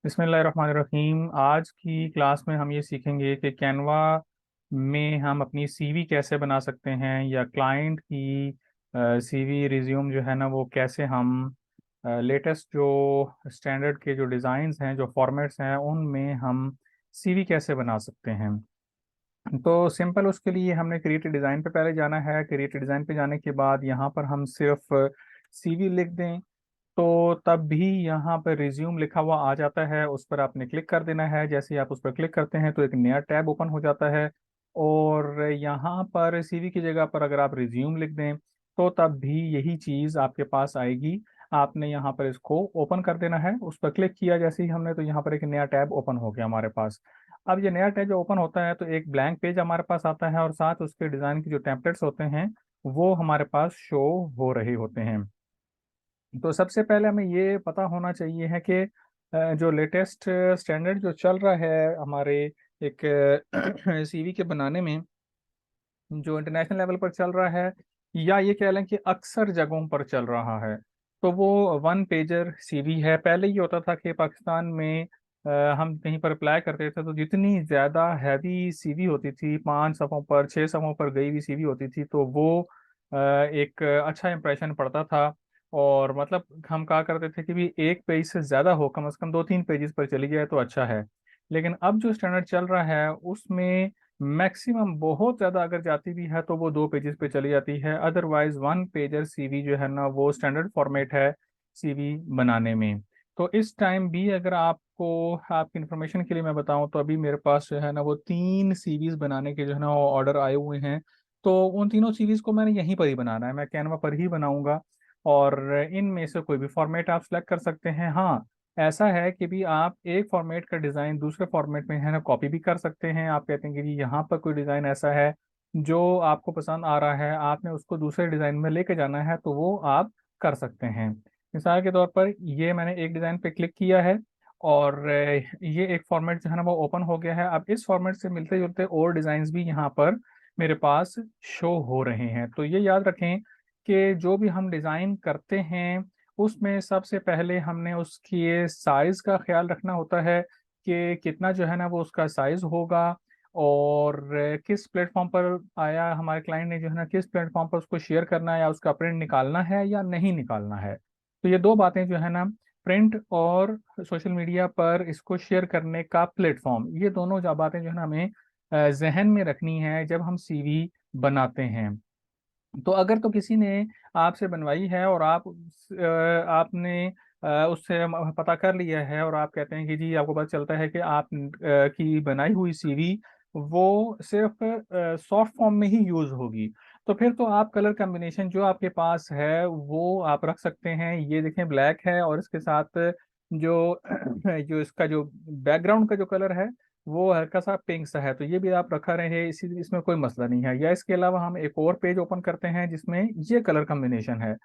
बिस्मिल्लाहिर्रहमानिर्रहीम। आज की क्लास में हम ये सीखेंगे कि कैनवा में हम अपनी सीवी कैसे बना सकते हैं, या क्लाइंट की सीवी रिज्यूम जो है ना वो कैसे हम लेटेस्ट जो स्टैंडर्ड के जो डिज़ाइंस हैं, जो फॉर्मेट्स हैं, उनमें हम सीवी कैसे बना सकते हैं। तो सिंपल उसके लिए हमने क्रिएटिव डिज़ाइन पे पहले जाना है। क्रिएटिव डिज़ाइन पे जाने के बाद यहाँ पर हम सिर्फ सीवी लिख दें तो तब भी यहाँ पर रिज्यूम लिखा हुआ आ जाता है। उस पर आपने क्लिक कर देना है। जैसे ही आप उस पर क्लिक करते हैं तो एक नया टैब ओपन हो जाता है, और यहाँ पर सीवी की जगह पर अगर आप रिज्यूम लिख दें तो तब भी यही चीज़ आपके पास आएगी। आपने यहाँ पर इसको ओपन कर देना है। उस पर क्लिक किया जैसे ही हमने, तो यहाँ पर एक नया टैब ओपन हो गया हमारे पास। अब ये नया टैब जो ओपन होता है तो एक ब्लैंक पेज हमारे पास आता है, और साथ उसके डिज़ाइन के जो टेम्पलेट्स होते हैं वो हमारे पास शो हो रहे होते हैं। तो सबसे पहले हमें ये पता होना चाहिए है कि जो लेटेस्ट स्टैंडर्ड जो चल रहा है हमारे एक सीवी के बनाने में, जो इंटरनेशनल लेवल पर चल रहा है, या ये कह लें कि अक्सर जगहों पर चल रहा है, तो वो वन पेजर सीवी है। पहले ये होता था कि पाकिस्तान में हम कहीं पर अप्लाई करते थे तो जितनी ज़्यादा हैवी सीवी होती थी, 5 सफ़ों पर 6 सफ़ों पर गई हुई सीवी होती थी, तो वो एक अच्छा इंप्रेशन पड़ता था। और मतलब हम कहा करते थे कि भी एक पेज से ज़्यादा हो, कम से कम 2-3 पेजेस पर चली जाए तो अच्छा है। लेकिन अब जो स्टैंडर्ड चल रहा है उसमें मैक्सिमम बहुत ज़्यादा अगर जाती भी है तो वो 2 पेजेस पे चली जाती है। अदरवाइज वन पेजर सीवी जो है ना वो स्टैंडर्ड फॉर्मेट है सीवी बनाने में। तो इस टाइम भी अगर आपको, आपकी इन्फॉर्मेशन के लिए मैं बताऊं, तो अभी मेरे पास जो है ना वो 3 सीवीज बनाने के जो है ना वो ऑर्डर आए हुए हैं। तो उन तीनों सीवीज को मैंने यहीं पर ही बनाना है, मैं कैनवा पर ही बनाऊंगा। और इनमें से कोई भी फॉर्मेट आप सेलेक्ट कर सकते हैं। हाँ, ऐसा है कि भी आप एक फॉर्मेट का डिज़ाइन दूसरे फॉर्मेट में है ना कॉपी भी कर सकते हैं। आप कहते हैं कि जी यहाँ पर कोई डिज़ाइन ऐसा है जो आपको पसंद आ रहा है, आपने उसको दूसरे डिज़ाइन में लेके जाना है, तो वो आप कर सकते हैं। मिसाल के तौर पर ये मैंने एक डिज़ाइन पे क्लिक किया है, और ये एक फॉर्मेट जो है ना वो ओपन हो गया है। अब इस फॉर्मेट से मिलते जुलते और डिज़ाइंस भी यहाँ पर मेरे पास शो हो रहे हैं। तो ये याद रखें कि जो भी हम डिज़ाइन करते हैं उसमें सबसे पहले हमने उसकी साइज़ का ख्याल रखना होता है कि कितना जो है ना वो उसका साइज़ होगा, और किस प्लेटफॉर्म पर आया, हमारे क्लाइंट ने जो है ना किस प्लेटफॉर्म पर उसको शेयर करना है, या उसका प्रिंट निकालना है या नहीं निकालना है। तो ये दो बातें जो है ना, प्रिंट और सोशल मीडिया पर इसको शेयर करने का प्लेटफॉर्म, ये दोनों जो बातें जो है ना हमें जहन में रखनी है जब हम सीवी बनाते हैं। तो अगर तो किसी ने आपसे बनवाई है और आपने उससे पता कर लिया है, और आप कहते हैं कि जी आपको पता चलता है कि आप की बनाई हुई सीवी वो सिर्फ सॉफ्ट फॉर्म में ही यूज होगी, तो फिर तो आप कलर कॉम्बिनेशन जो आपके पास है वो आप रख सकते हैं। ये देखें, ब्लैक है और इसके साथ जो जो इसका जो बैकग्राउंड का जो कलर है वो हल्का सा पिंक सा है, तो ये भी आप रखा रहे, इसी इसमें कोई मसला नहीं है। या इसके अलावा हम एक और पेज ओपन करते हैं जिसमें ये कलर कॉम्बिनेशन है।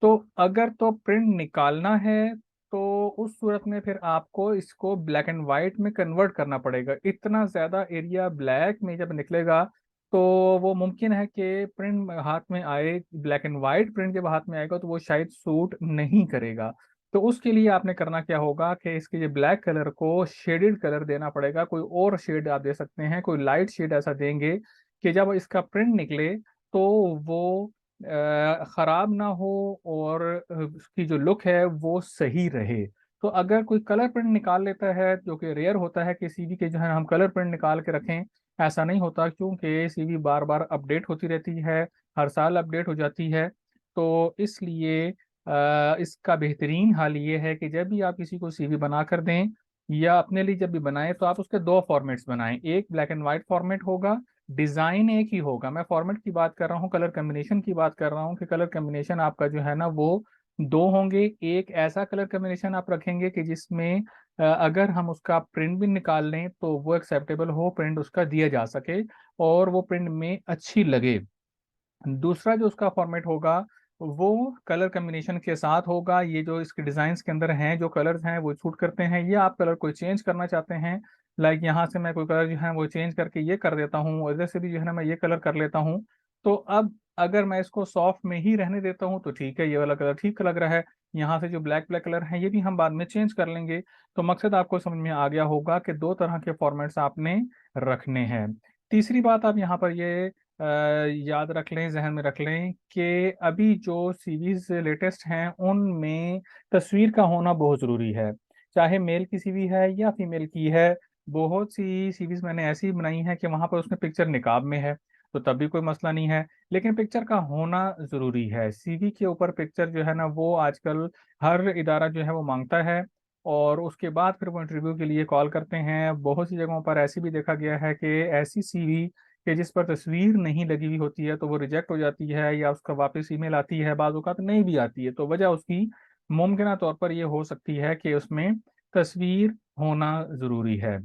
तो अगर तो प्रिंट निकालना है तो उस सूरत में फिर आपको इसको ब्लैक एंड वाइट में कन्वर्ट करना पड़ेगा। इतना ज़्यादा एरिया ब्लैक में जब निकलेगा तो वो मुमकिन है कि प्रिंट हाथ में आए, ब्लैक एंड वाइट प्रिंट जब हाथ में आएगा तो वो शायद सूट नहीं करेगा। तो उसके लिए आपने करना क्या होगा कि इसके ये ब्लैक कलर को शेडेड कलर देना पड़ेगा। कोई और शेड आप दे सकते हैं, कोई लाइट शेड ऐसा देंगे कि जब इसका प्रिंट निकले तो वो खराब ना हो, और उसकी जो लुक है वो सही रहे। तो अगर कोई कलर प्रिंट निकाल लेता है, जो कि रेयर होता है कि सीवी के जो है हम कलर प्रिंट निकाल के रखें, ऐसा नहीं होता क्योंकि सीवी बार बार अपडेट होती रहती है, हर साल अपडेट हो जाती है। तो इसलिए इसका बेहतरीन हाल ये है कि जब भी आप किसी को सीवी बना कर दें या अपने लिए जब भी बनाएं तो आप उसके दो फॉर्मेट्स बनाएं। एक ब्लैक एंड वाइट फॉर्मेट होगा, डिजाइन एक ही होगा। मैं फॉर्मेट की बात कर रहा हूँ, कलर कॉम्बिनेशन की बात कर रहा हूँ कि कलर कॉम्बिनेशन आपका जो है ना वो दो होंगे। एक ऐसा कलर कॉम्बिनेशन आप रखेंगे कि जिसमें अगर हम उसका प्रिंट भी निकाल लें तो वो एक्सेप्टेबल हो, प्रिंट उसका दिया जा सके और वो प्रिंट में अच्छी लगे। दूसरा जो उसका फॉर्मेट होगा वो कलर कॉम्बिनेशन के साथ होगा। ये जो इसके डिजाइन के अंदर हैं, जो कलर्स हैं वो शूट करते हैं, ये आप कलर कोई चेंज करना चाहते हैं, लाइक यहाँ से मैं कोई कलर जो है वो चेंज करके ये कर देता हूँ, और इधर से भी जो है ना मैं ये कलर कर लेता हूँ। तो अब अगर मैं इसको सॉफ्ट में ही रहने देता हूँ तो ठीक है, ये वाला कलर ठीक लग रहा है। यहाँ से जो ब्लैक ब्लैक कलर है ये भी हम बाद में चेंज कर लेंगे। तो मकसद आपको समझ में आ गया होगा कि दो तरह के फॉर्मेट्स आपने रखने हैं। तीसरी बात आप यहाँ पर ये याद रख लें, जहन में रख लें कि अभी जो सीरीज लेटेस्ट हैं उनमें तस्वीर का होना बहुत ज़रूरी है। चाहे मेल की सीवी है या फीमेल की है, बहुत सी सीरीज मैंने ऐसी बनाई है कि वहां पर उसमें पिक्चर निकाब में है, तो तब भी कोई मसला नहीं है। लेकिन पिक्चर का होना जरूरी है। सीवी के ऊपर पिक्चर जो है ना वो आजकल हर इदारा जो है वो मांगता है, और उसके बाद फिर वो इंटरव्यू के लिए कॉल करते हैं। बहुत सी जगहों पर ऐसी भी देखा गया है कि ऐसी सीवी कि जिस पर तस्वीर नहीं लगी हुई होती है तो वो रिजेक्ट हो जाती है, या उसका वापस ईमेल आती है, बाज़ औक़ात नहीं भी आती है। तो वजह उसकी मुमकिन तौर पर ये हो सकती है कि उसमें तस्वीर होना ज़रूरी है।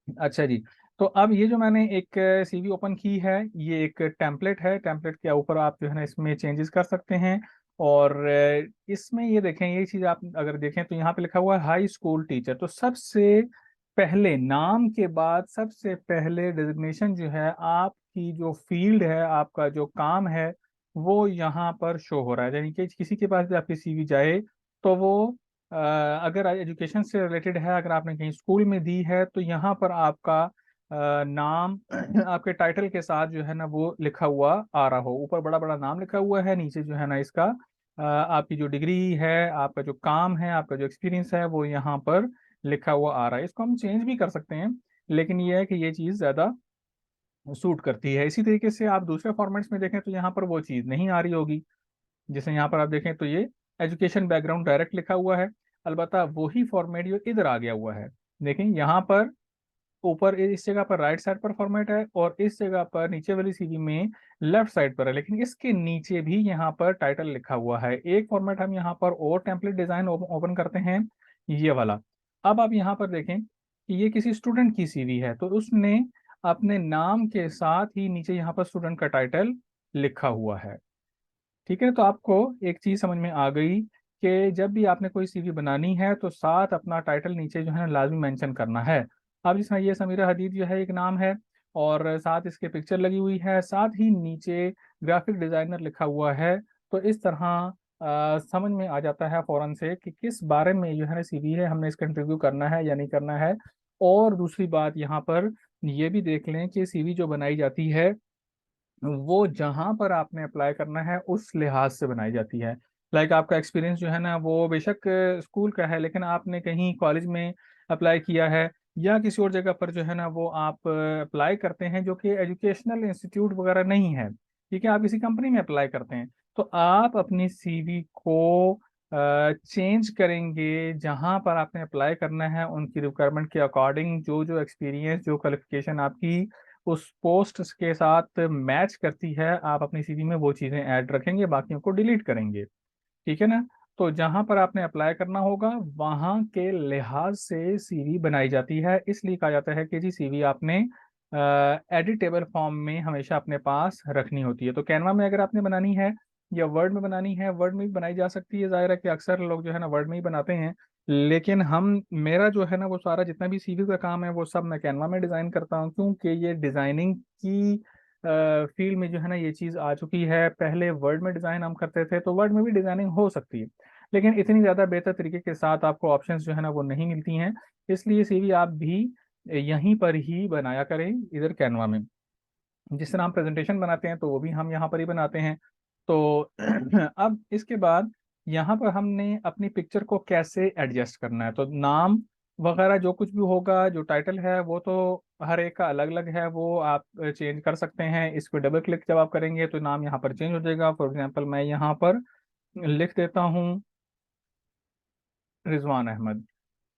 अच्छा जी। तो अब ये जो मैंने एक सीवी ओपन की है, ये एक टेम्पलेट है। टेम्पलेट के ऊपर आप जो है ना इसमें चेंजेस कर सकते हैं। और इसमें ये देखें, ये चीज़ आप अगर देखें तो यहाँ पे लिखा हुआ है हाई स्कूल टीचर। तो सबसे पहले नाम के बाद सबसे पहले डेजिग्नेशन जो है, आपकी जो फील्ड है, आपका जो काम है, वो यहाँ पर शो हो रहा है। यानी कि किसी के पास भी आपकी सीवी जाए तो वो अगर एजुकेशन से रिलेटेड है, अगर आपने कहीं स्कूल में दी है, तो यहाँ पर आपका नाम आपके टाइटल के साथ जो है ना वो लिखा हुआ आ रहा हो। ऊपर बड़ा बड़ा नाम लिखा हुआ है, नीचे जो है ना इसका आपकी जो डिग्री है, आपका जो काम है, आपका जो एक्सपीरियंस है, वो यहाँ पर लिखा हुआ आ रहा है। इसको हम चेंज भी कर सकते हैं, लेकिन ये है कि ये चीज़ ज़्यादा सूट करती है। इसी तरीके से आप दूसरे फॉर्मेट्स में देखें तो यहाँ पर वो चीज़ नहीं आ रही होगी। जैसे यहाँ पर आप देखें तो ये एजुकेशन बैकग्राउंड डायरेक्ट लिखा हुआ है, अलबत्ता वही फॉर्मेट जो इधर आ गया हुआ है। देखें यहाँ पर ऊपर इस जगह पर राइट साइड पर फॉर्मेट है, और इस जगह पर नीचे वाली सीवी में लेफ्ट साइड पर है, लेकिन इसके नीचे भी यहाँ पर टाइटल लिखा हुआ है। एक फॉर्मेट हम यहाँ पर और टेम्पलेट डिजाइन ओपन करते हैं, ये वाला। अब आप यहाँ पर देखें कि ये किसी स्टूडेंट की सीवी है, तो उसने अपने नाम के साथ ही नीचे यहाँ पर स्टूडेंट का टाइटल लिखा हुआ है। ठीक है, तो आपको एक चीज समझ में आ गई कि जब भी आपने कोई सीवी बनानी है तो साथ अपना टाइटल नीचे जो है ना लाजमी मेंशन करना है। अब जिसमें ये समीरा हदीद जो है एक नाम है, और साथ इसके पिक्चर लगी हुई है, साथ ही नीचे ग्राफिक डिजाइनर लिखा हुआ है। तो इस तरह समझ में आ जाता है फौरन से कि किस बारे में जो है ना सीवी है, हमने इसका इंटरव्यू करना है या नहीं करना है। और दूसरी बात यहाँ पर ये भी देख लें कि सीवी जो बनाई जाती है वो जहां पर आपने अप्लाई करना है उस लिहाज से बनाई जाती है। लाइक आपका एक्सपीरियंस जो है ना वो बेशक स्कूल का है, लेकिन आपने कहीं कॉलेज में अप्लाई किया है, या किसी और जगह पर जो है ना वो आप अप्लाई करते हैं जो कि एजुकेशनल इंस्टीट्यूट वगैरह नहीं है। ठीक है, आप किसी कंपनी में अप्लाई करते हैं, तो आप अपनी सीवी को चेंज करेंगे जहां पर आपने अप्लाई करना है, उनकी रिक्वायरमेंट के अकॉर्डिंग जो जो एक्सपीरियंस, जो क्वालिफिकेशन आपकी उस पोस्ट के साथ मैच करती है, आप अपनी सीवी में वो चीज़ें ऐड रखेंगे, बाकियों को डिलीट करेंगे। ठीक है ना। तो जहां पर आपने अप्लाई करना होगा वहां के लिहाज से सीवी बनाई जाती है। इसलिए कहा जाता है कि जी सीवी आपने एडिटेबल फॉर्म में हमेशा अपने पास रखनी होती है। तो कैनवा में अगर आपने बनानी है या वर्ड में बनानी है, वर्ड में भी बनाई जा सकती है। जाहिर है कि अक्सर लोग जो है ना वर्ड में ही बनाते हैं, लेकिन हम मेरा जो है ना वो सारा जितना भी सीवी का काम है वो सब मैं कैनवा में डिज़ाइन करता हूँ, क्योंकि ये डिज़ाइनिंग की फील्ड में जो है ना ये चीज़ आ चुकी है। पहले वर्ड में डिज़ाइन हम करते थे, तो वर्ड में भी डिज़ाइनिंग हो सकती है, लेकिन इतनी ज़्यादा बेहतर तरीके के साथ आपको ऑप्शंस जो है ना वो नहीं मिलती हैं। इसलिए सीवी आप भी यहीं पर ही बनाया करें, इधर कैनवा में। जिस तरह हम प्रेजेंटेशन बनाते हैं तो वो भी हम यहाँ पर ही बनाते हैं। तो अब इसके बाद यहाँ पर हमने अपनी पिक्चर को कैसे एडजस्ट करना है। तो नाम वगैरह जो कुछ भी होगा, जो टाइटल है, वो तो हर एक का अलग अलग है, वो आप चेंज कर सकते हैं। इस पर डबल क्लिक जब आप करेंगे तो नाम यहाँ पर चेंज हो जाएगा। फॉर एग्जांपल मैं यहाँ पर लिख देता हूँ रिजवान अहमद।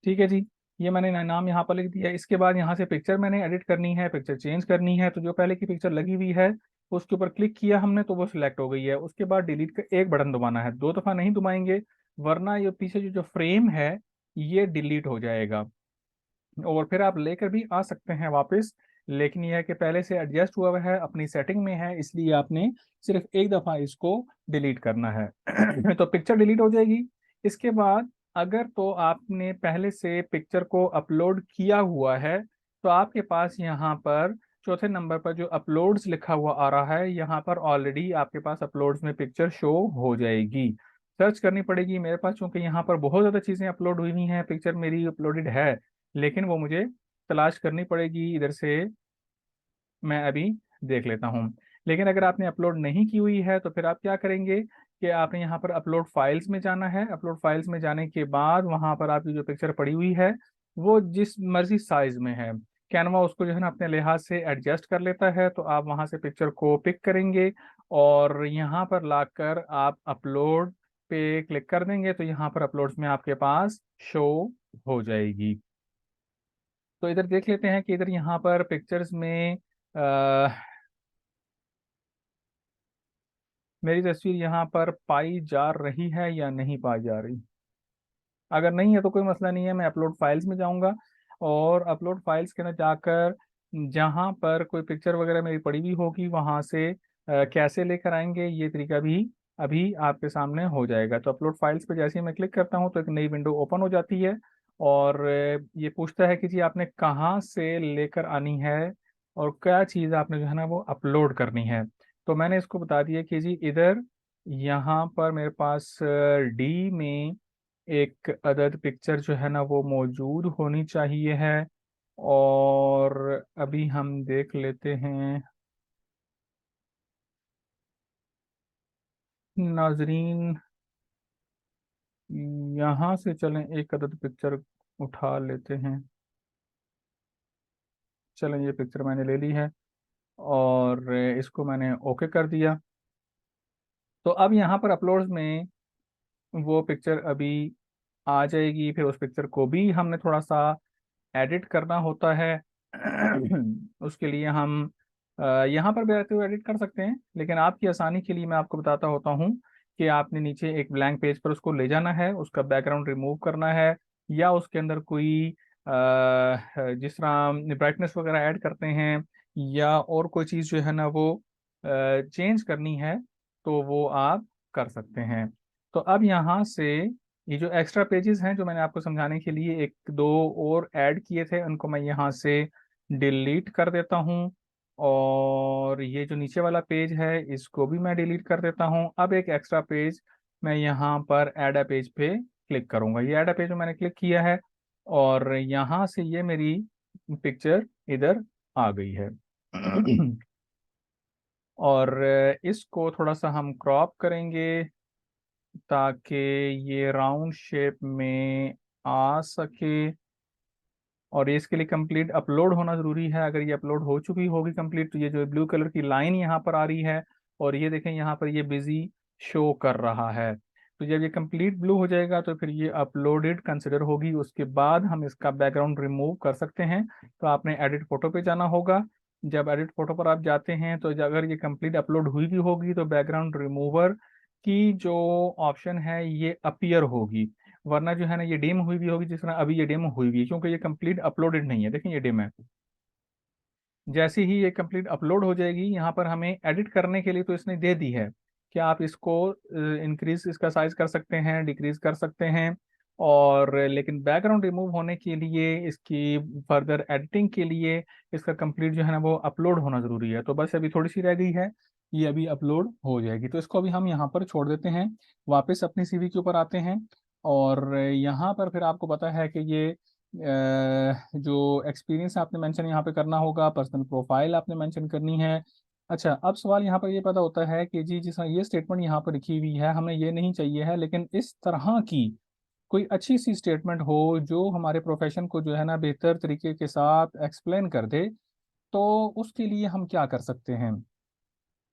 ठीक है जी, ये मैंने नाम यहाँ पर लिख दिया। इसके बाद यहाँ से पिक्चर मैंने एडिट करनी है, पिक्चर चेंज करनी है। तो जो पहले की पिक्चर लगी हुई है उसके ऊपर क्लिक किया हमने तो वो सिलेक्ट हो गई है। उसके बाद डिलीट का एक बटन दबाना है, दो दफा नहीं दबाएंगे, वरना ये पीछे जो जो फ्रेम है ये डिलीट हो जाएगा। और फिर आप लेकर भी आ सकते हैं वापस, लेकिन यह है कि पहले से एडजस्ट हुआ हुआ है, अपनी सेटिंग में है, इसलिए आपने सिर्फ एक दफ़ा इसको डिलीट करना है। तो पिक्चर डिलीट हो जाएगी। इसके बाद अगर तो आपने पहले से पिक्चर को अपलोड किया हुआ है तो आपके पास यहाँ पर चौथे नंबर पर जो अपलोड्स लिखा हुआ आ रहा है, यहाँ पर ऑलरेडी आपके पास अपलोड्स में पिक्चर शो हो जाएगी। सर्च करनी पड़ेगी मेरे पास, क्योंकि यहाँ पर बहुत ज़्यादा चीज़ें अपलोड हुई हुई हैं, पिक्चर मेरी अपलोडेड है, लेकिन वो मुझे तलाश करनी पड़ेगी इधर से। मैं अभी देख लेता हूँ। लेकिन अगर आपने अपलोड नहीं की हुई है तो फिर आप क्या करेंगे कि आपने यहाँ पर अपलोड फाइल्स में जाना है। अपलोड फाइल्स में जाने के बाद वहाँ पर आपकी जो पिक्चर पड़ी हुई है वो जिस मर्जी साइज में है, कैनवा उसको जो है ना अपने लिहाज से एडजस्ट कर लेता है। तो आप वहाँ से पिक्चर को पिक करेंगे और यहाँ पर लाकर आप अपलोड पे क्लिक कर देंगे, तो यहाँ पर अपलोड्स में आपके पास शो हो जाएगी। तो इधर देख लेते हैं कि इधर यहाँ पर पिक्चर्स में मेरी तस्वीर यहाँ पर पाई जा रही है या नहीं पाई जा रही। अगर नहीं है तो कोई मसला नहीं है, मैं अपलोड फाइल्स में जाऊंगा और अपलोड फाइल्स के अंदर जाकर जहाँ पर कोई पिक्चर वगैरह मेरी पड़ी हुई होगी वहाँ से कैसे लेकर आएंगे ये तरीका भी अभी आपके सामने हो जाएगा। तो अपलोड फाइल्स पे जैसे ही मैं क्लिक करता हूँ तो एक नई विंडो ओपन हो जाती है और ये पूछता है कि जी आपने कहाँ से लेकर आनी है और क्या चीज़ आपने जो है ना वो अपलोड करनी है। तो मैंने इसको बता दिया कि जी इधर यहाँ पर मेरे पास डी में एक अदद पिक्चर जो है ना वो मौजूद होनी चाहिए है। और अभी हम देख लेते हैं नाजरीन, यहाँ से चलें एक अदद पिक्चर उठा लेते हैं। चलें ये पिक्चर मैंने ले ली है और इसको मैंने ओके कर दिया। तो अब यहाँ पर अपलोड्स में वो पिक्चर अभी आ जाएगी। फिर उस पिक्चर को भी हमने थोड़ा सा एडिट करना होता है। उसके लिए हम यहाँ पर भी रहते हुए एडिट कर सकते हैं, लेकिन आपकी आसानी के लिए मैं आपको बताता होता हूँ कि आपने नीचे एक ब्लैंक पेज पर उसको ले जाना है, उसका बैकग्राउंड रिमूव करना है या उसके अंदर कोई जिस तरह ब्राइटनेस वगैरह ऐड करते हैं या और कोई चीज़ जो है ना वो चेंज करनी है तो वो आप कर सकते हैं। तो अब यहाँ से ये जो एक्स्ट्रा पेजेस हैं जो मैंने आपको समझाने के लिए एक दो और ऐड किए थे उनको मैं यहाँ से डिलीट कर देता हूँ और ये जो नीचे वाला पेज है इसको भी मैं डिलीट कर देता हूँ। अब एक एक्स्ट्रा पेज मैं यहाँ पर ऐड अ पेज पे क्लिक करूँगा। ये ऐड अ पेज में मैंने क्लिक किया है और यहाँ से ये मेरी पिक्चर इधर आ गई है। और इसको थोड़ा सा हम क्रॉप करेंगे ताकि ये राउंड शेप में आ सके और ये इसके लिए कंप्लीट अपलोड होना ज़रूरी है। अगर ये अपलोड हो चुकी होगी कंप्लीट तो ये जो ब्लू कलर की लाइन यहाँ पर आ रही है और ये देखें यहाँ पर ये बिजी शो कर रहा है। तो जब ये कंप्लीट ब्लू हो जाएगा तो फिर ये अपलोडेड कंसिडर होगी। उसके बाद हम इसका बैकग्राउंड रिमूव कर सकते हैं। तो आपने एडिट फोटो पे जाना होगा। जब एडिट फोटो पर आप जाते हैं तो अगर ये कंप्लीट अपलोड हुई भी होगी तो बैकग्राउंड रिमूवर की जो ऑप्शन है ये अपीयर होगी, वरना जो है ना ये डिम हुई भी होगी जिस तरह अभी ये डिम हुई भी है, क्योंकि ये कंप्लीट अपलोडेड नहीं है। देखें ये डिम है। जैसे ही ये कंप्लीट अपलोड हो जाएगी यहाँ पर हमें एडिट करने के लिए तो इसने दे दी है कि आप इसको इंक्रीज इसका साइज कर सकते हैं, डिक्रीज कर सकते हैं। और लेकिन बैकग्राउंड रिमूव होने के लिए इसकी फर्दर एडिटिंग के लिए इसका कंप्लीट जो है ना वो अपलोड होना ज़रूरी है। तो बस अभी थोड़ी सी रह गई है, ये अभी अपलोड हो जाएगी। तो इसको अभी हम यहाँ पर छोड़ देते हैं, वापस अपनी सीवी के ऊपर आते हैं। और यहाँ पर फिर आपको पता है कि ये जो एक्सपीरियंस आपने मेंशन यहाँ पे करना होगा, पर्सनल प्रोफाइल आपने मेंशन करनी है। अच्छा, अब सवाल यहाँ पर ये पैदा होता है कि जी जिस ये स्टेटमेंट यहाँ पर लिखी हुई है हमें ये नहीं चाहिए है, लेकिन इस तरह की कोई अच्छी सी स्टेटमेंट हो जो हमारे प्रोफेशन को जो है ना बेहतर तरीके के साथ एक्सप्लेन कर दे। तो उसके लिए हम क्या कर सकते हैं?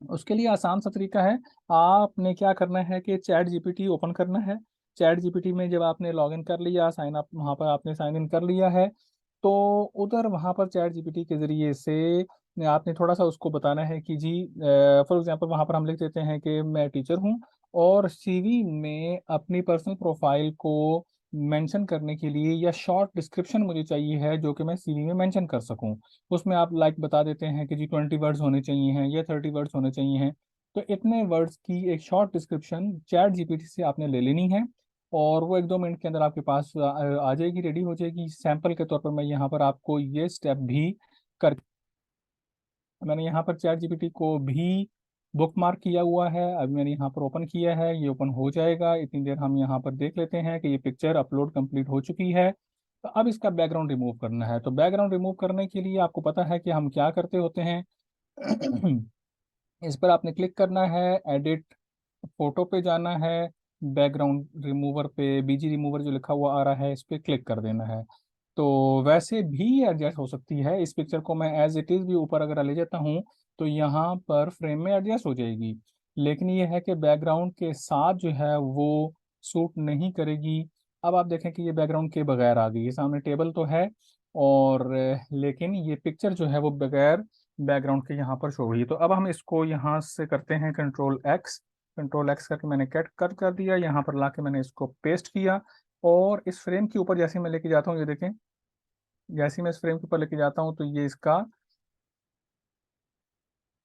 उसके लिए आसान सा तरीका है। आपने क्या करना है कि चैट जीपीटी ओपन करना है। चैट जीपीटी में जब आपने लॉगिन कर लिया, साइन अप वहाँ पर आपने साइन इन कर लिया है, तो उधर वहाँ पर चैट जीपीटी के ज़रिए से आपने थोड़ा सा उसको बताना है कि जी फॉर एग्जांपल वहाँ पर हम लिख देते हैं कि मैं टीचर हूँ और सीवी में अपनी पर्सनल प्रोफाइल को मेंशन करने के लिए या शॉर्ट डिस्क्रिप्शन मुझे चाहिए है जो कि मैं सीवी में मेंशन कर सकूँ। उसमें आप लाइक बता देते हैं कि जी 20 वर्ड्स होने चाहिए हैं या 30 वर्ड्स होने चाहिए हैं। तो इतने वर्ड्स की एक शॉर्ट डिस्क्रिप्शन चैट जीपीटी से आपने ले लेनी है और वो 1-2 मिनट के अंदर आपके पास आ जाएगी, रेडी हो जाएगी। सैंपल के तौर पर मैं यहाँ पर आपको ये स्टेप भी कर मैंने यहाँ पर चैट जीपीटी को भी बुक मार्क किया हुआ है। अभी मैंने यहाँ पर ओपन किया है, ये ओपन हो जाएगा। इतनी देर हम यहाँ पर देख लेते हैं कि ये पिक्चर अपलोड कंप्लीट हो चुकी है। तो अब इसका बैकग्राउंड रिमूव करना है। तो बैकग्राउंड रिमूव करने के लिए आपको पता है कि हम क्या करते होते हैं। इस पर आपने क्लिक करना है, एडिट फोटो पे जाना है, बैकग्राउंड रिमूवर पे बीजी रिमूवर जो लिखा हुआ आ रहा है इस पे क्लिक कर देना है। तो वैसे भी एडजस्ट हो सकती है। इस पिक्चर को मैं एज इट इज भी ऊपर अगर ले जाता हूँ तो यहाँ पर फ्रेम में एडजस्ट हो जाएगी, लेकिन ये है कि बैकग्राउंड के साथ जो है वो सूट नहीं करेगी। अब आप देखें कि ये बैकग्राउंड के बगैर आ गई। ये सामने टेबल तो है और लेकिन ये पिक्चर जो है वो बगैर बैकग्राउंड के यहाँ पर शो हुई। तो अब हम इसको यहाँ से करते हैं कंट्रोल एक्स करके मैंने कट कर दिया। यहाँ पर लाके मैंने इसको पेस्ट किया और इस फ्रेम के ऊपर जैसे मैं लेके जाता हूँ, ये देखें, जैसे ही मैं इस फ्रेम के ऊपर लेके जाता हूँ तो ये इसका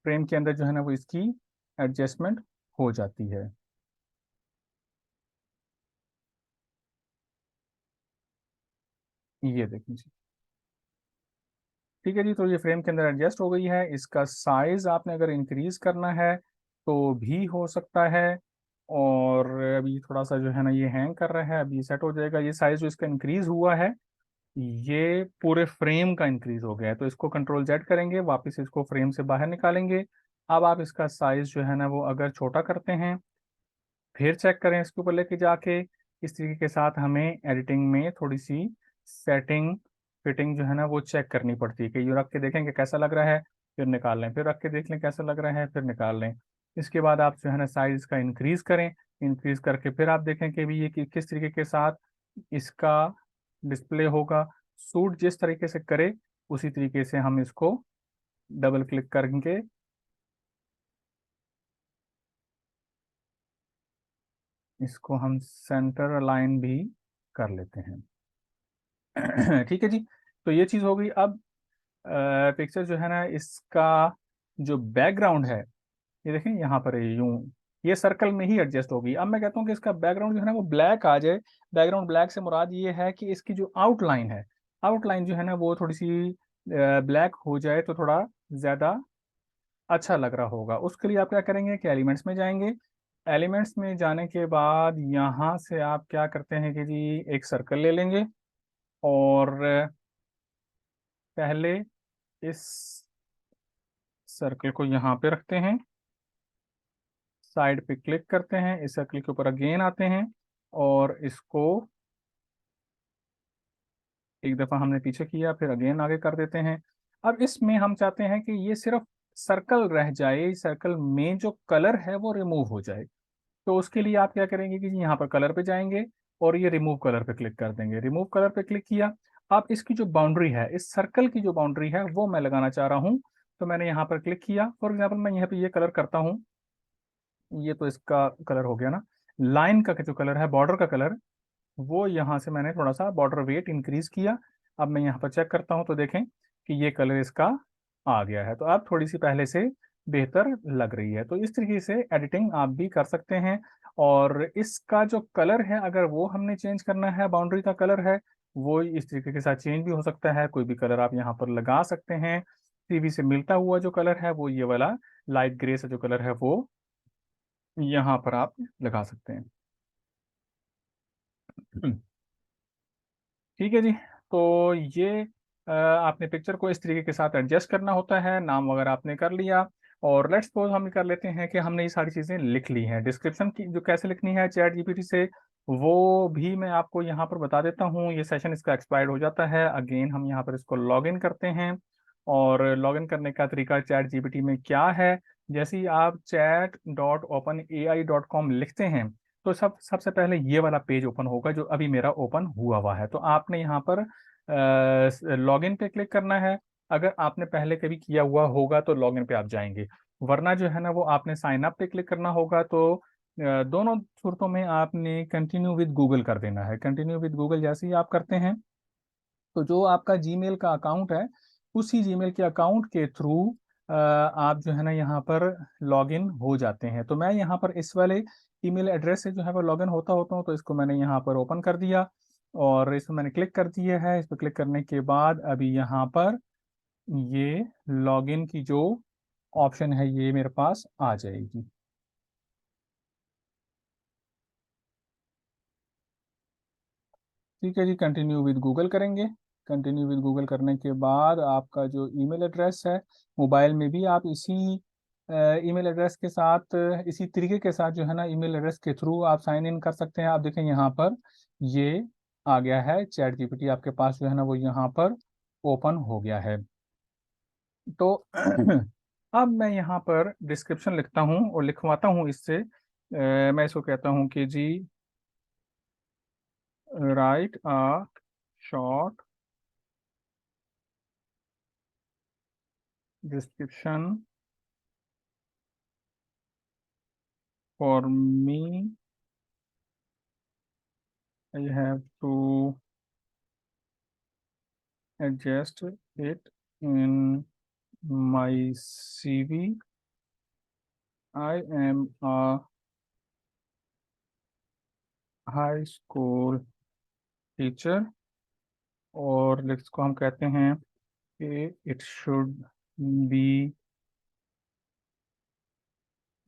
फ्रेम के अंदर जो है ना वो इसकी एडजस्टमेंट हो जाती है। ये देखिए जी, ठीक है जी। तो ये फ्रेम के अंदर एडजस्ट हो गई है। इसका साइज आपने अगर इंक्रीज करना है तो भी हो सकता है। और अभी थोड़ा सा जो है ना ये हैंग कर रहा है, अभी सेट हो जाएगा। ये साइज जो इसका इंक्रीज हुआ है ये पूरे फ्रेम का इंक्रीज हो गया है। तो इसको कंट्रोल जेड करेंगे, वापस इसको फ्रेम से बाहर निकालेंगे। अब आप इसका साइज जो है ना वो अगर छोटा करते हैं, फिर चेक करें इसके ऊपर लेके जाके। इस तरीके के साथ हमें एडिटिंग में थोड़ी सी सेटिंग फिटिंग जो है ना वो चेक करनी पड़ती है कि ये रख के देखें कि कैसा लग रहा है, फिर निकाल लें, फिर रख के देख लें कैसा लग रहा है, फिर निकाल लें। इसके बाद आप जो है ना साइज का इंक्रीज करें। इंक्रीज करके फिर आप देखें कि भी ये किस तरीके के साथ इसका डिस्प्ले होगा। सूट जिस तरीके से करे उसी तरीके से हम इसको डबल क्लिक करके इसको हम सेंटर अलाइन भी कर लेते हैं। ठीक है जी। तो ये चीज़ हो गई। अब पिक्चर जो है ना इसका जो बैकग्राउंड है, ये देखें यहाँ पर है यूं, ये सर्कल में ही एडजस्ट होगी। अब मैं कहता हूँ कि इसका बैकग्राउंड जो है ना वो ब्लैक आ जाए। बैकग्राउंड ब्लैक से मुराद ये है कि इसकी जो आउटलाइन है, आउटलाइन जो है ना वो थोड़ी सी ब्लैक हो जाए तो थोड़ा ज़्यादा अच्छा लग रहा होगा। उसके लिए आप क्या करेंगे कि एलिमेंट्स में जाएंगे। एलिमेंट्स में जाने के बाद यहाँ से आप क्या करते हैं कि जी एक सर्कल ले लेंगे और पहले इस सर्कल को यहाँ पे रखते हैं, साइड पे क्लिक करते हैं, इस सर्कल के ऊपर अगेन आते हैं और इसको एक दफ़ा हमने पीछे किया फिर अगेन आगे कर देते हैं। अब इसमें हम चाहते हैं कि ये सिर्फ सर्कल रह जाए, सर्कल में जो कलर है वो रिमूव हो जाए। तो उसके लिए आप क्या करेंगे कि यहाँ पर कलर पे जाएंगे और ये रिमूव कलर पे क्लिक कर देंगे। रिमूव कलर पे क्लिक किया। अब इसकी जो बाउंड्री है, इस सर्कल की जो बाउंड्री है वो मैं लगाना चाह रहा हूँ। तो मैंने यहाँ पर क्लिक किया। फॉर एग्जाम्पल मैं यहाँ पे ये कलर करता हूँ। ये तो इसका कलर हो गया ना। लाइन का जो कलर है, बॉर्डर का कलर, वो यहाँ से मैंने थोड़ा सा बॉर्डर वेट इंक्रीज किया। अब मैं यहाँ पर चेक करता हूँ तो देखें कि ये कलर इसका आ गया है। तो अब थोड़ी सी पहले से बेहतर लग रही है। तो इस तरीके से एडिटिंग आप भी कर सकते हैं। और इसका जो कलर है अगर वो हमने चेंज करना है, बाउंड्री का कलर है वो इस तरीके के साथ चेंज भी हो सकता है। कोई भी कलर आप यहाँ पर लगा सकते हैं। टीवी से मिलता हुआ जो कलर है वो ये वाला लाइट ग्रे से जो कलर है वो यहाँ पर आप लगा सकते हैं। ठीक है जी। तो ये आपने पिक्चर को इस तरीके के साथ एडजस्ट करना होता है। नाम वगैरह आपने कर लिया और लेट्स सपोज हम कर लेते हैं कि हमने ये सारी चीज़ें लिख ली हैं। डिस्क्रिप्शन की जो कैसे लिखनी है चैट जीपीटी से वो भी मैं आपको यहाँ पर बता देता हूँ। ये सेशन इसका एक्सपायर्ड हो जाता है। अगेन हम यहाँ पर इसको लॉग इन करते हैं और लॉग इन करने का तरीका चैट जीपीटी में क्या है, जैसे ही आप chat.openai.com लिखते हैं तो सबसे पहले ये वाला पेज ओपन होगा जो अभी मेरा ओपन हुआ है। तो आपने यहाँ पर लॉगिन पे क्लिक करना है। अगर आपने पहले कभी किया हुआ होगा तो लॉगिन पे आप जाएंगे, वरना जो है ना वो आपने साइन अप पे क्लिक करना होगा। तो दोनों सूरतों में आपने कंटिन्यू विद गूगल कर देना है। कंटिन्यू विद गूगल जैसे ही आप करते हैं तो जो आपका जीमेल का अकाउंट है उसी जीमेल के अकाउंट के थ्रू आप जो है ना यहाँ पर लॉगिन हो जाते हैं। तो मैं यहाँ पर इस वाले ईमेल एड्रेस से जो है वो लॉगिन होता होता हूँ। तो इसको मैंने यहाँ पर ओपन कर दिया और इसमें मैंने क्लिक कर दिया है। इस पर क्लिक करने के बाद अभी यहाँ पर ये लॉगिन की जो ऑप्शन है ये मेरे पास आ जाएगी। ठीक है जी, कंटिन्यू विद गूगल करेंगे। कंटिन्यू विद गूगल करने के बाद आपका जो ईमेल एड्रेस है, मोबाइल में भी आप इसी ईमेल एड्रेस के साथ, इसी तरीके के साथ जो है ना, ईमेल एड्रेस के थ्रू आप साइन इन कर सकते हैं। आप देखें यहाँ पर ये आ गया है, चैट जीपीटी आपके पास जो है ना वो यहाँ पर ओपन हो गया है। तो अब मैं यहाँ पर डिस्क्रिप्शन लिखता हूँ और लिखवाता हूँ इससे। मैं इसको कहता हूँ कि जी write a short description for me. I have to adjust it in my CV. I am a high school teacher, और इसको हम कहते हैं कि it should be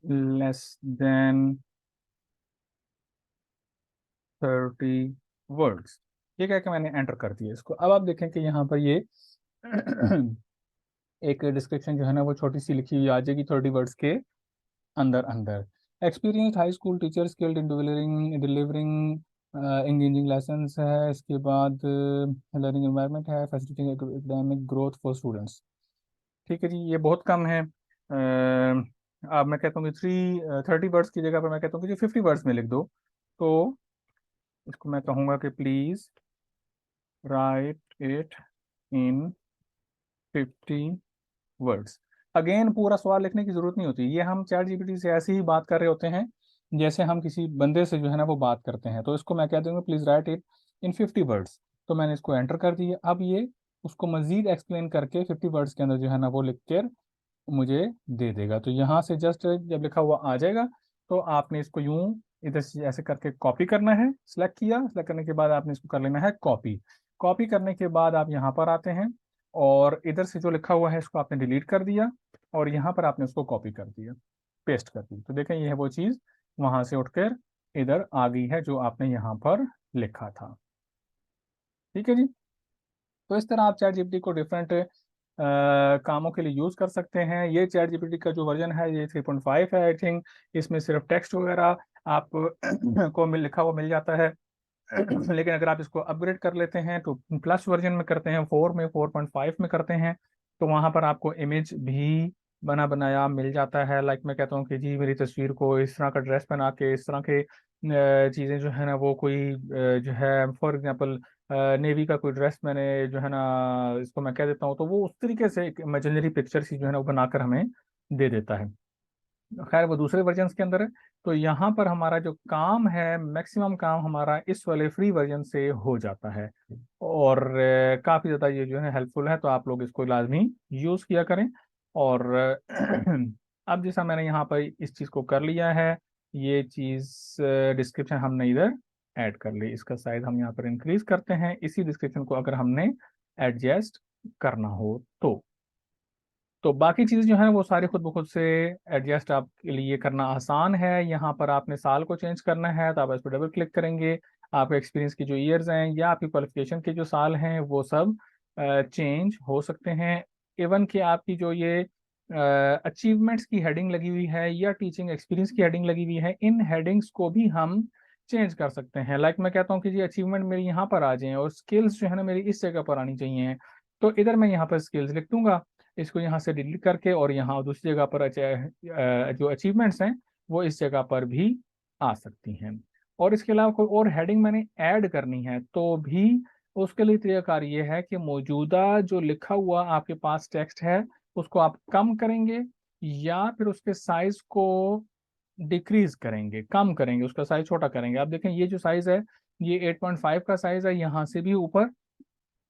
less than 30 words। ये कह के मैंने एंटर कर दिया इसको। अब आप देखें कि यहाँ पर ये एक डिस्क्रिप्शन जो है ना वो छोटी सी लिखी हुई आ जाएगी 30 वर्ड्स के अंदर अंदर। Experience high school teacher skilled in delivering engaging lessons है। इसके बाद लर्निंग एनवायरनमेंट है, facilitating academic growth for students. ठीक है जी, ये बहुत कम है। अब मैं कहता हूँ कि 30 वर्ड्स की जगह पर मैं कहता हूँ कि जो 50 वर्ड्स में लिख दो। तो इसको मैं कहूँगा कि please right it in 50 words. Again पूरा सवाल लिखने की जरूरत नहीं होती, ये हम चैट जीपीटी से ऐसे ही बात कर रहे होते हैं जैसे हम किसी बंदे से जो है ना वो बात करते हैं। तो इसको मैं कह दूंगा please right it in 50 words. तो मैंने इसको एंटर कर दिया। अब ये उसको मजीद एक्सप्लेन करके 50 वर्ड्स के अंदर जो है ना वो लिख कर मुझे दे देगा। तो यहाँ से जस्ट जब लिखा हुआ आ जाएगा तो आपने इसको यूं इधर से ऐसे करके कॉपी करना है। सिलेक्ट किया, सिलेक्ट करने के बाद आपने इसको कर लेना है कॉपी। कॉपी करने के बाद आप यहाँ पर आते हैं और इधर से जो लिखा हुआ है इसको आपने डिलीट कर दिया और यहाँ पर आपने उसको कॉपी कर दिया, पेस्ट कर दी। तो देखें ये है वो चीज़ वहां से उठकर इधर आ गई है जो आपने यहाँ पर लिखा था। ठीक है जी। तो इस तरह आप चैट जीपीटी को डिफरेंट कामों के लिए यूज़ कर सकते हैं। ये चैट जीपीटी का जो वर्जन है ये 3.5 है आई थिंक। इसमें सिर्फ टेक्स्ट वगैरह आप को लिखा हुआ मिल जाता है। लेकिन अगर आप इसको अपग्रेड कर लेते हैं तो प्लस वर्जन में करते हैं, 4 में 4.5 में करते हैं, तो वहाँ पर आपको इमेज भी बना बनाया मिल जाता है। लाइक मैं कहता हूँ कि जी मेरी तस्वीर को इस तरह का ड्रेस पहना के, इस तरह के चीज़ें जो है ना वो कोई जो है फॉर एग्जांपल नेवी का कोई ड्रेस मैंने जो है ना इसको मैं कह देता हूँ, तो वो उस तरीके से एक इमेजिनरी पिक्चर सी जो है ना वो बनाकर हमें दे देता है। खैर वो दूसरे वर्जन के अंदर है। तो यहाँ पर हमारा जो काम है, मैक्सिमम काम हमारा इस वाले फ्री वर्जन से हो जाता है और काफ़ी ज़्यादा ये जो है हेल्पफुल है। तो आप लोग इसको लाजमी यूज़ किया करें। और अब जैसा मैंने यहाँ पर इस चीज़ को कर लिया है, ये चीज़ डिस्क्रिप्शन हमने इधर ऐड कर ली। इसका साइज हम यहाँ पर इंक्रीज करते हैं। इसी डिस्क्रिप्शन को अगर हमने एडजस्ट करना हो तो बाकी चीज़ जो है वो सारी खुद ब खुद से एडजस्ट आपके लिए करना आसान है। यहाँ पर आपने साल को चेंज करना है तो आप इस पर डबल क्लिक करेंगे, आपके एक्सपीरियंस की जो ईयर्स हैं या आपकी क्वालिफिकेशन के जो साल हैं वो सब चेंज हो सकते हैं। इवन कि आपकी जो ये अचीवमेंट्स की हेडिंग लगी हुई है या टीचिंग एक्सपीरियंस की हेडिंग लगी हुई है, इन हेडिंग्स को भी हम चेंज कर सकते हैं। लाइक मैं कहता हूँ कि जी अचीवमेंट मेरी यहाँ पर आ जाए और स्किल्स जो है ना मेरी इस जगह पर आनी चाहिए, तो इधर मैं यहाँ पर स्किल्स लिख दूंगा। इसको यहाँ से डिलीट करके और यहाँ दूसरी जगह पर जो अचीवमेंट्स हैं वो इस जगह पर भी आ सकती हैं। और इसके अलावा कोई और हेडिंग मैंने ऐड करनी है तो भी उसके लिए तरीकाकार ये है कि मौजूदा जो लिखा हुआ आपके पास टेक्स्ट है उसको आप कम करेंगे या फिर उसके साइज को डिक्रीज करेंगे, कम करेंगे, उसका साइज छोटा करेंगे। आप देखें ये जो साइज है ये 8.5 का साइज है, यहाँ से भी ऊपर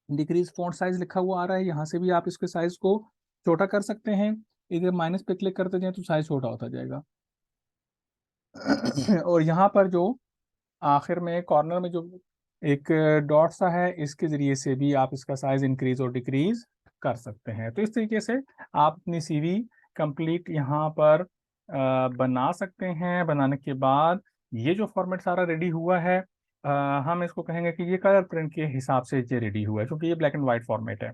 डिक्रीज फॉन्ट साइज लिखा हुआ आ रहा है, यहाँ से भी आप इसके साइज को छोटा कर सकते हैं। इधर माइनस पे क्लिक करते जाएं तो साइज छोटा होता जाएगा। और यहाँ पर जो आखिर में कॉर्नर में जो एक डॉट सा है इसके जरिए से भी आप इसका साइज इंक्रीज और डिक्रीज कर सकते हैं। तो इस तरीके से आप अपनी सीवी कंप्लीट यहाँ पर बना सकते हैं। बनाने के बाद ये जो फॉर्मेट सारा रेडी हुआ है, हम इसको कहेंगे कि ये कलर प्रिंट के हिसाब से ये रेडी हुआ है, क्योंकि ये ब्लैक एंड वाइट फॉर्मेट है,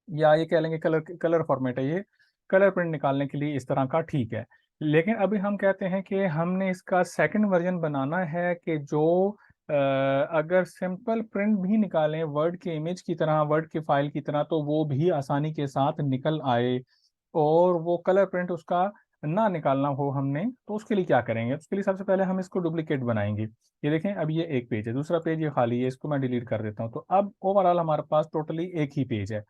या ये कह लेंगे कलर कलर फॉर्मेट है। ये कलर प्रिंट निकालने के लिए इस तरह का ठीक है। लेकिन अभी हम कहते हैं कि हमने इसका सेकंड वर्जन बनाना है कि जो अगर सिंपल प्रिंट भी निकालें वर्ड के इमेज की तरह, वर्ड के फाइल की तरह, तो वो भी आसानी के साथ निकल आए, और वो कलर प्रिंट उसका ना निकालना हो हमने, तो उसके लिए क्या करेंगे? उसके लिए सबसे पहले हम इसको डुप्लीकेट बनाएंगे। ये देखें, अब ये एक पेज है, दूसरा पेज ये खाली है, इसको मैं डिलीट कर देता हूँ। तो अब ओवरऑल हमारे पास टोटली एक ही पेज है।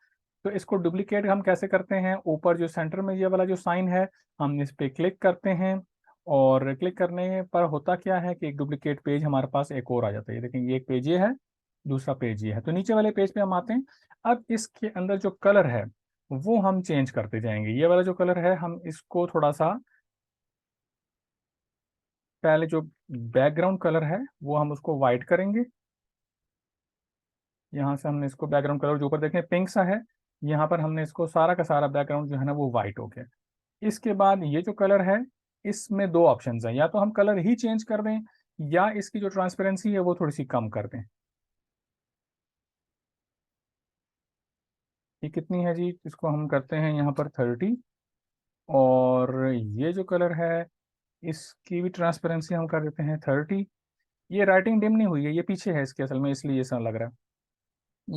तो इसको डुप्लीकेट हम कैसे करते हैं? ऊपर जो सेंटर में ये वाला जो साइन है, हम इस पे क्लिक करते हैं, और क्लिक करने पर होता क्या है कि एक डुप्लीकेट पेज हमारे पास एक और आ जाता है। ये देखें, ये एक पेज ये है, दूसरा पेज ये है। तो नीचे वाले पेज पे हम आते हैं। अब इसके अंदर जो कलर है वो हम चेंज करते जाएंगे। ये वाला जो कलर है, हम इसको थोड़ा सा, पहले जो बैकग्राउंड कलर है वो हम उसको वाइट करेंगे। यहाँ से हमने इसको बैकग्राउंड कलर जो ऊपर देखें पिंक सा है, यहाँ पर हमने इसको सारा का सारा बैकग्राउंड जो है ना वो वाइट हो गया। इसके बाद ये जो कलर है, इसमें दो ऑप्शंस हैं, या तो हम कलर ही चेंज कर दें, या इसकी जो ट्रांसपेरेंसी है वो थोड़ी सी कम कर दें। ये कितनी है जी? इसको हम करते हैं यहाँ पर 30। और ये जो कलर है, इसकी भी ट्रांसपेरेंसी हम कर देते हैं 30। ये राइटिंग डिम नहीं हुई है, ये पीछे है इसके असल में, इसलिए ऐसा लग रहा है।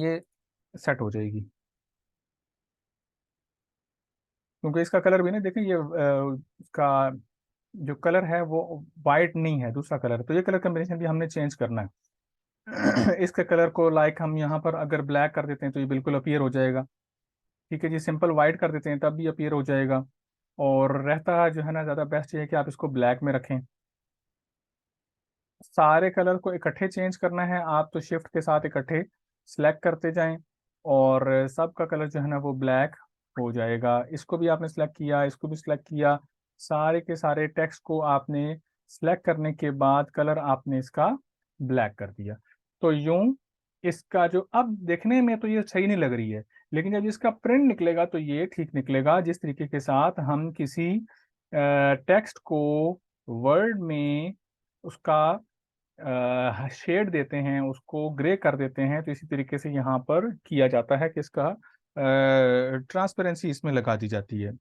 ये सेट हो जाएगी, क्योंकि इसका कलर भी ना देखें, ये इसका जो कलर है वो वाइट नहीं है, दूसरा कलर है। तो ये कलर कम्बिनेशन भी हमने चेंज करना है। इसके कलर को लाइक हम यहाँ पर अगर ब्लैक कर देते हैं तो ये बिल्कुल अपीयर हो जाएगा। ठीक है जी, सिंपल वाइट कर देते हैं तब भी अपीयर हो जाएगा। और रहता जो है ना, ज़्यादा बेस्ट ये है कि आप इसको ब्लैक में रखें। सारे कलर को इकट्ठे चेंज करना है आप, तो शिफ्ट के साथ इकट्ठे सिलेक्ट करते जाएं, और सबका कलर जो है ना वो ब्लैक हो जाएगा। इसको भी आपने सिलेक्ट किया, इसको भी सिलेक्ट किया, सारे के सारे टेक्स्ट को आपने सिलेक्ट करने के बाद कलर आपने इसका ब्लैक कर दिया। तो यूं इसका जो अब देखने में तो ये सही नहीं लग रही है, लेकिन जब इसका प्रिंट निकलेगा तो ये ठीक निकलेगा। जिस तरीके के साथ हम किसी टेक्स्ट को वर्ड में उसका शेड देते हैं, उसको ग्रे कर देते हैं, तो इसी तरीके से यहाँ पर किया जाता है कि इसका ट्रांसपेरेंसी इसमें लगा दी जाती है।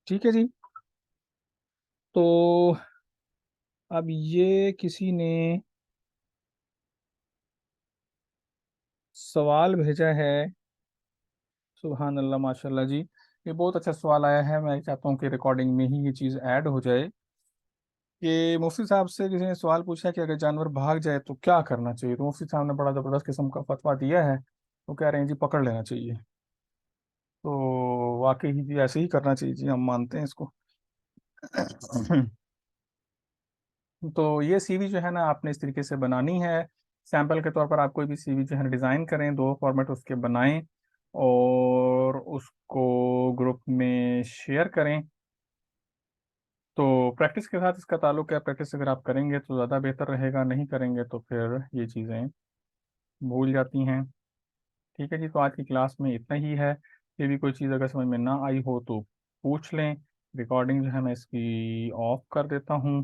ठीक है जी। तो अब ये किसी ने सवाल भेजा है। सुभान अल्लाह, माशाल्लाह जी, ये बहुत अच्छा सवाल आया है। मैं चाहता हूँ कि रिकॉर्डिंग में ही ये चीज़ ऐड हो जाए कि मुफ्ती साहब से किसी ने सवाल पूछा कि अगर जानवर भाग जाए तो क्या करना चाहिए। तो मुफ्ती साहब ने बड़ा ज़बरदस्त किस्म का फतवा दिया है। वो कह रहे हैं जी पकड़ लेना चाहिए। तो वाकई ही जी ऐसे ही करना चाहिए जी, हम मानते हैं इसको। तो ये सीवी जो है ना आपने इस तरीके से बनानी है। सैंपल के तौर पर आप कोई भी सीवी जो है डिज़ाइन करें, दो फॉर्मेट उसके बनाएं, और उसको ग्रुप में शेयर करें। तो प्रैक्टिस के साथ इसका ताल्लुक है। प्रैक्टिस अगर आप करेंगे तो ज़्यादा बेहतर रहेगा, नहीं करेंगे तो फिर ये चीज़ें भूल जाती हैं। ठीक है जी, तो आज की क्लास में इतना ही है। फिर भी कोई चीज़ अगर समझ में ना आई हो तो पूछ लें। रिकॉर्डिंग जो है मैं इसकी ऑफ कर देता हूँ।